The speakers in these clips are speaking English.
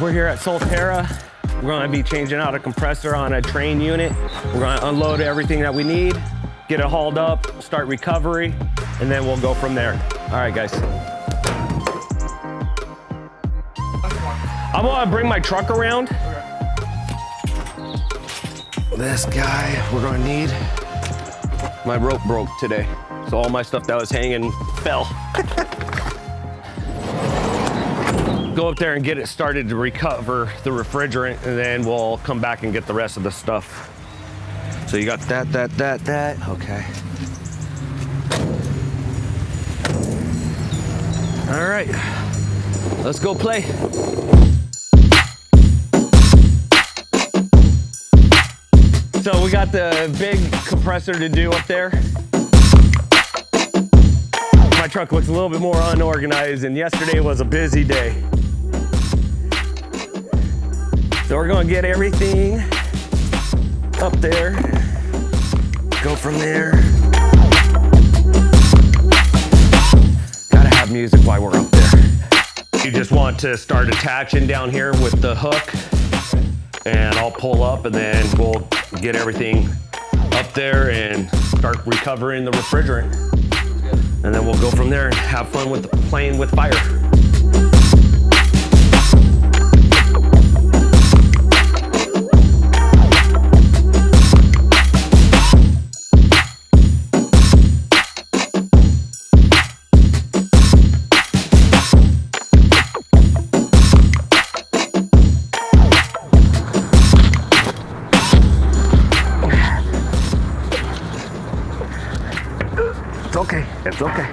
we're here at Solterra. We're gonna be changing out a compressor on a train unit. We're gonna unload everything that we need, get it hauled up, start recovery, and then we'll go from there. All right, guys. I'm gonna bring my truck around. This guy, we're gonna need. My rope broke today, so all my stuff that was hanging fell. Go up there and get it started to recover the refrigerant, and then we'll come back and get the rest of the stuff. So you got that. Okay. All right, let's go play. So we got the big compressor to do up there. My truck looks a little bit more unorganized, and yesterday was a busy day. So we're gonna get everything up there, go from there. Gotta have music while we're up there. You just want to start attaching down here with the hook, and I'll pull up, and then we'll get everything up there and start recovering the refrigerant. And then we'll go from there and have fun with playing with fire. It's okay.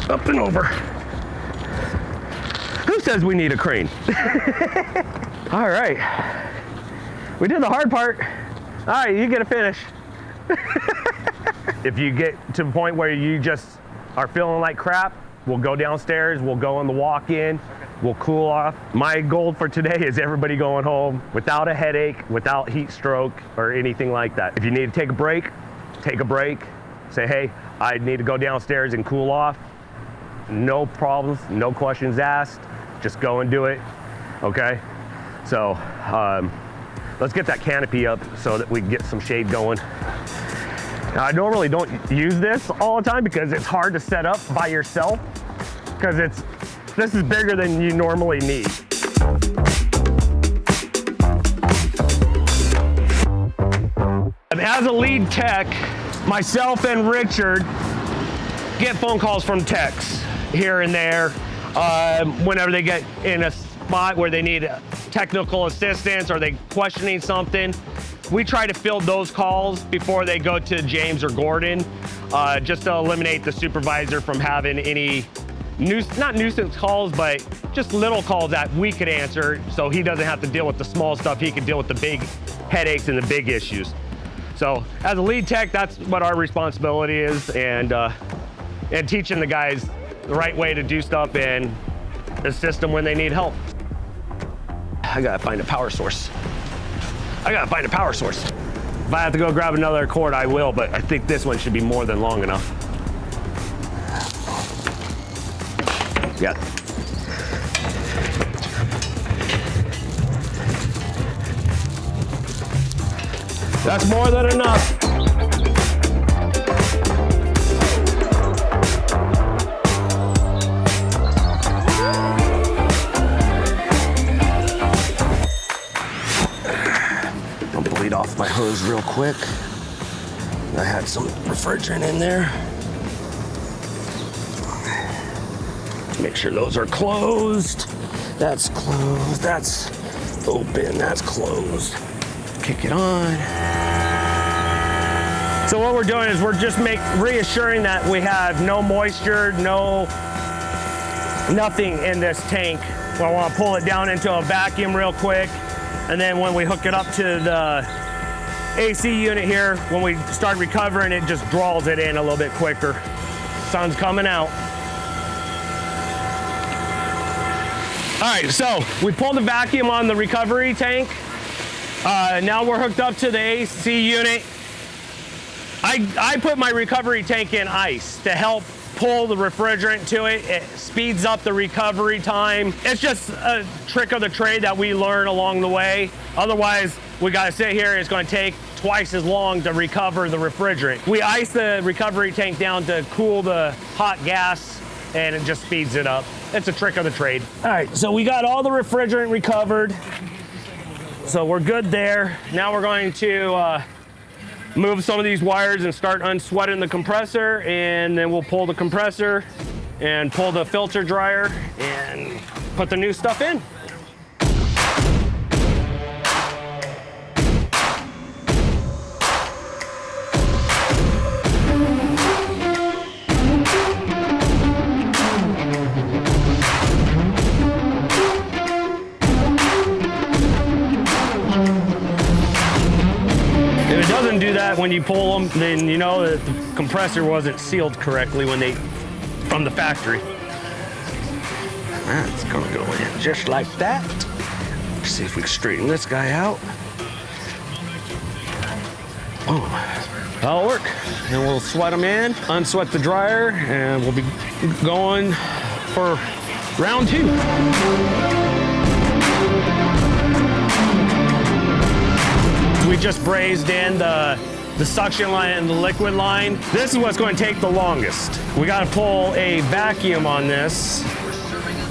Up and over. Who says we need a crane? All right. We did the hard part. All right, you get to finish. If you get to the point where you just are feeling like crap, we'll go downstairs, we'll go in the walk-in, we'll cool off. My goal for today is everybody going home without a headache, without heat stroke, or anything like that. If you need to take a break, take a break. Say, hey, I need to go downstairs and cool off. No problems, no questions asked. Just go and do it, okay? So let's get that canopy up so that we can get some shade going. Now, I normally don't use this all the time because it's hard to set up by yourself, because this is bigger than you normally need. And as a lead tech, myself and Richard get phone calls from techs here and there whenever they get in a spot where they need technical assistance or they questioning something. We try to field those calls before they go to James or Gordon, just to eliminate the supervisor from having any not nuisance calls, but just little calls that we could answer, so he doesn't have to deal with the small stuff. He can deal with the big headaches and the big issues. So as a lead tech, that's what our responsibility is, and teaching the guys the right way to do stuff and assist them when they need help. I gotta find a power source. If I have to go grab another cord, I will, but I think this one should be more than long enough. Yeah. That's more than enough. I'll bleed off my hose real quick. I had some refrigerant in there. Make sure those are closed. That's closed. That's open. That's closed. Kick it on. So what we're doing is we're just reassuring that we have no moisture, nothing in this tank. So I want to pull it down into a vacuum real quick, and then when we hook it up to the AC unit here, when we start recovering, it just draws it in a little bit quicker. Sun's coming out. All right, so we pulled the vacuum on the recovery tank. Now we're hooked up to the AC unit. I put my recovery tank in ice to help pull the refrigerant to it. It speeds up the recovery time. It's just a trick of the trade that we learn along the way. Otherwise, we gotta sit here, it's gonna take twice as long to recover the refrigerant. We ice the recovery tank down to cool the hot gas, and it just speeds it up. It's a trick of the trade. All right, so we got all the refrigerant recovered. So we're good there. Now we're going to move some of these wires and start unsweating the compressor, and then we'll pull the compressor and pull the filter dryer and put the new stuff in. If it doesn't do that when you pull them, then you know that the compressor wasn't sealed correctly from the factory. That's gonna go in just like that. Let's see if we can straighten this guy out. Oh, that'll work. And we'll sweat them in, unsweat the dryer, and we'll be going for round 2. We just brazed in the suction line and the liquid line. This is what's going to take the longest. We got to pull a vacuum on this.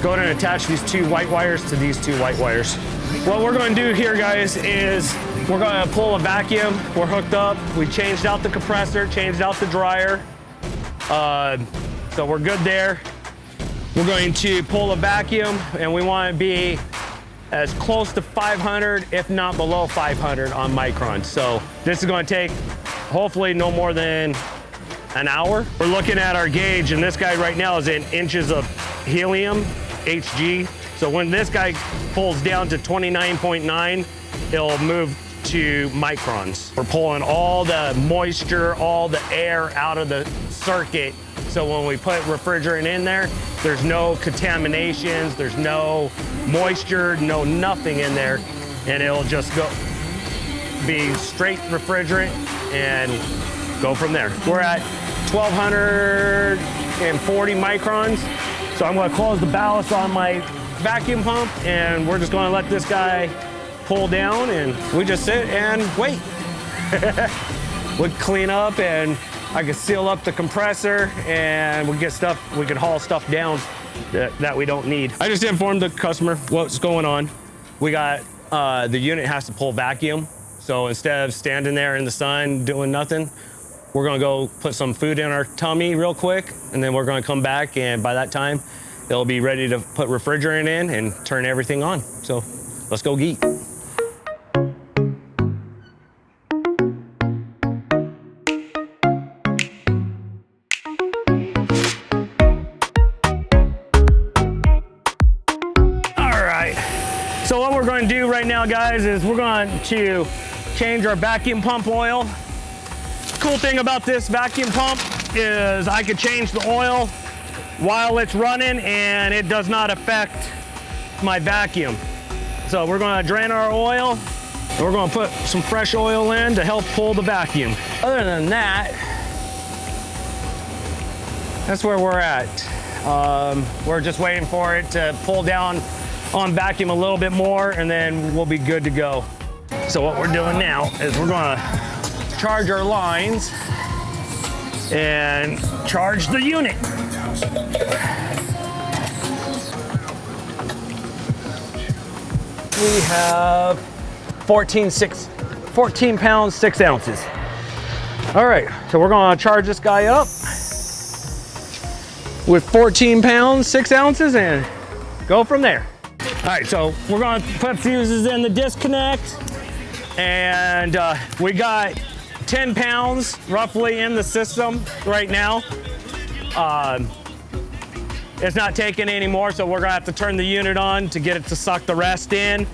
Go ahead and attach these 2 white wires to these 2 white wires. What we're going to do here, guys, is we're going to pull a vacuum. We're hooked up. We changed out the compressor, changed out the dryer. So we're good there. We're going to pull a vacuum, and we want to be as close to 500, if not below 500 on microns. So this is going to take hopefully no more than an hour. We're looking at our gauge, and this guy right now is in inches of helium, Hg. So when this guy pulls down to 29.9, it'll move to microns. We're pulling all the moisture, all the air out of the circuit. So when we put refrigerant in there, there's no contaminations, there's no moisture, no nothing in there, and it'll just be straight refrigerant and go from there. We're at 1240 microns. So I'm gonna close the ballast on my vacuum pump, and we're just gonna let this guy pull down, and we just sit and wait. We clean up, and I can seal up the compressor, and we can haul stuff down that we don't need. I just informed the customer what's going on. We got, the unit has to pull vacuum. So instead of standing there in the sun doing nothing, we're gonna go put some food in our tummy real quick, and then we're gonna come back, and by that time, it'll be ready to put refrigerant in and turn everything on. So let's go geek. So what we're going to do right now, guys, is we're going to change our vacuum pump oil. Cool thing about this vacuum pump is I could change the oil while it's running, and it does not affect my vacuum. So we're going to drain our oil, and we're going to put some fresh oil in to help pull the vacuum. Other than that, that's where we're at. We're just waiting for it to pull down on vacuum a little bit more, and then we'll be good to go. So what we're doing now is we're gonna charge our lines and charge the unit. We have 14 pounds, 6 ounces. All right, so we're gonna charge this guy up with 14 pounds, 6 ounces, and go from there. All right, so we're gonna put fuses in the disconnect, and we got 10 pounds roughly in the system right now. It's not taking any more, so we're gonna have to turn the unit on to get it to suck the rest in.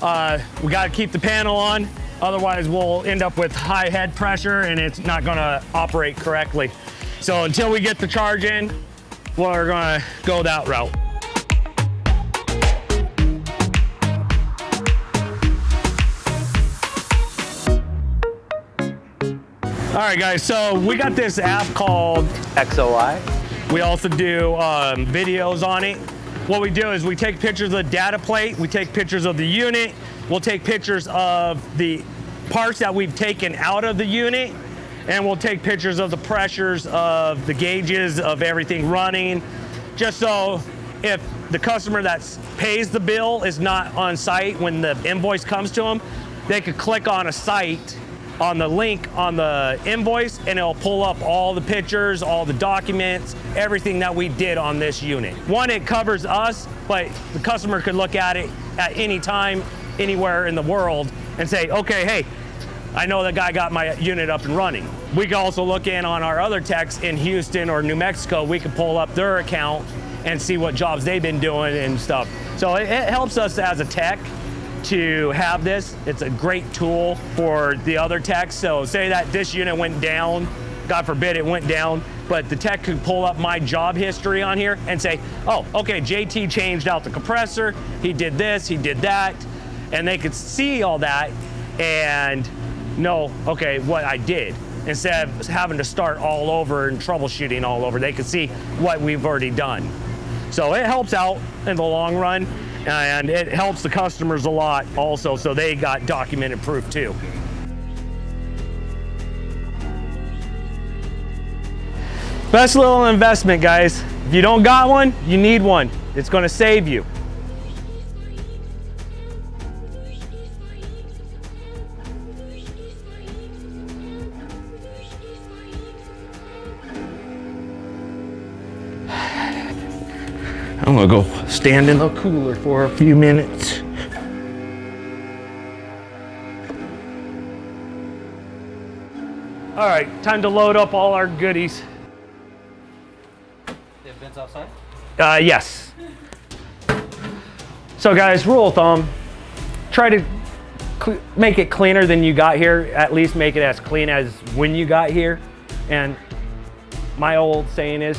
We gotta keep the panel on, otherwise we'll end up with high head pressure and it's not gonna operate correctly. So until we get the charge in, we're gonna go that route. All right, guys, so we got this app called XOI. We also do videos on it. What we do is we take pictures of the data plate, we take pictures of the unit, we'll take pictures of the parts that we've taken out of the unit, and we'll take pictures of the pressures of the gauges of everything running, just so if the customer that pays the bill is not on site when the invoice comes to them, they could click on a site on the link on the invoice and it'll pull up all the pictures, all the documents, everything that we did on this unit. One, it covers us, but the customer could look at it at any time, anywhere in the world and say, okay, hey, I know that guy got my unit up and running. We can also look in on our other techs in Houston or New Mexico. We can pull up their account and see what jobs they've been doing and stuff. So it helps us as a tech to have this. It's a great tool for the other techs. So say that this unit went down, God forbid it went down, but the tech could pull up my job history on here and say, oh, okay, JT changed out the compressor, he did this, he did that, and they could see all that and know, okay, what I did. Instead of having to start all over and troubleshooting all over, they could see what we've already done. So it helps out in the long run, and it helps the customers a lot also, so they got documented proof too. Best little investment, guys. If you don't got one, you need one. It's gonna save you. I'm gonna go stand in the cooler for a few minutes. All right, time to load up all our goodies. They have bins outside? Yes. So guys, rule of thumb, try to make it cleaner than you got here. At least make it as clean as when you got here. And my old saying is,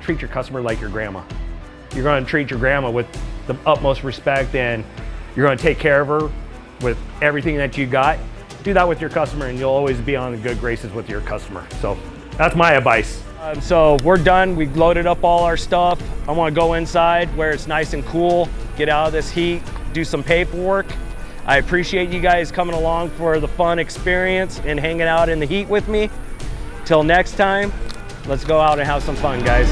treat your customer like your grandma. You're going to treat your grandma with the utmost respect and you're going to take care of her with everything that you got. Do that with your customer and you'll always be on good graces with your customer. So that's my advice. So we're done. We've loaded up all our stuff. I want to go inside where it's nice and cool, get out of this heat, do some paperwork. I appreciate you guys coming along for the fun experience and hanging out in the heat with me. Till next time, let's go out and have some fun, guys.